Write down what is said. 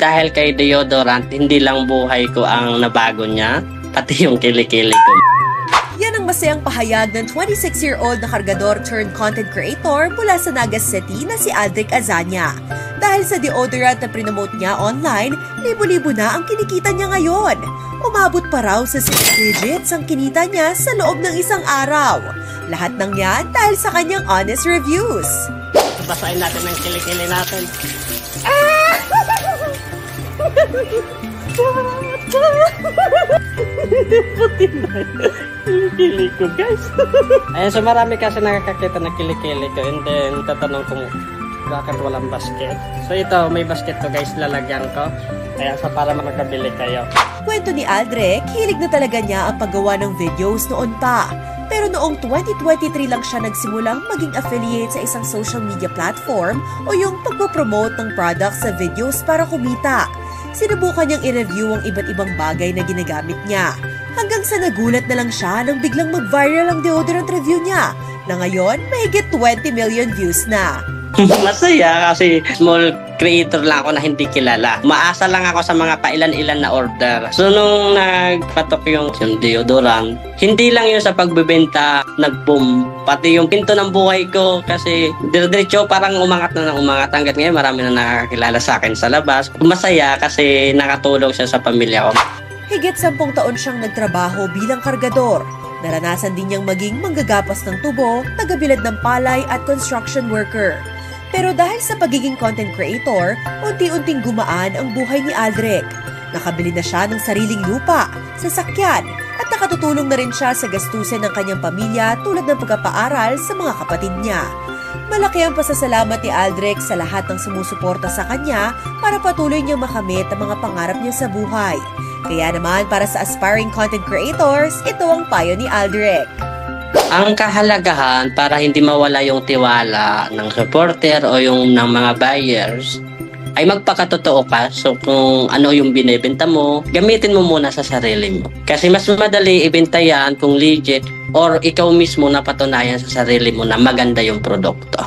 dahil kay deodorant, hindi lang buhay ko ang nabago niya, pati yung kilikili ko. Yan ang masayang pahayag ng 26-year-old na kargador turned content creator mula sa Naga City na si Aldric Azania. Dahil sa deodorant na prinomote niya online, libo-libo na ang kinikita niya ngayon. Umabot pa raw sa 6 digits ang kinita niya sa loob ng isang araw. Lahat ng yan dahil sa kanyang honest reviews. Basahin natin ang kilikili natin. Puti na kilikili ko, guys. Ayan, so marami kasi nakakakita na kilikili ko, and then tatanong kung bakit walang basket. So ito, may basket to, guys, lalagyan ko. Kaya sa para makabili kayo. Kwento ni Aldric, hilig na talaga niya ang paggawa ng videos noon pa. Pero noong 2023 lang siya nagsimulang maging affiliate sa isang social media platform o yung pagpopromote ng products sa videos para kumita. Sinubukan niyang i-review ang iba't ibang bagay na ginagamit niya. Hanggang sa nagulat na lang siya nang biglang mag-viral ang deodorant review niya na ngayon mahigit 20 million views na. Masaya kasi small creator lang ako na hindi kilala. Maasa lang ako sa mga pailan-ilan na order. So nung nagpatok yung deodorant, hindi lang yun sa pagbebenta nag-boom. Pati yung pinto ng buhay ko kasi dire-diretso parang umangat na ng umangat. Hanggat ngayon marami na nakakilala sa akin sa labas. Masaya kasi nakatulong siya sa pamilya ko. Higit 10 taon siyang nagtrabaho bilang kargador. Naranasan din niyang maging manggagapas ng tubo, tagabilad ng palay at construction worker. Pero dahil sa pagiging content creator, unti-unting gumaan ang buhay ni Aldric. Nakabili na siya ng sariling lupa, sasakyan, at nakatutulong na rin siya sa gastusin ng kanyang pamilya tulad ng pagpapaaral sa mga kapatid niya. Malaki ang pasasalamat ni Aldric sa lahat ng sumusuporta sa kanya para patuloy niyang makamit ang mga pangarap niya sa buhay. Kaya naman para sa aspiring content creators, ito ang payo ni Aldric. Ang kahalagahan para hindi mawala yung tiwala ng supporter o yung ng mga buyers ay magpakatotoo ka. So kung ano yung binibenta mo, gamitin mo muna sa sarili mo. Kasi mas madali ibenta yan kung legit or ikaw mismo napatunayan sa sarili mo na maganda yung produkto.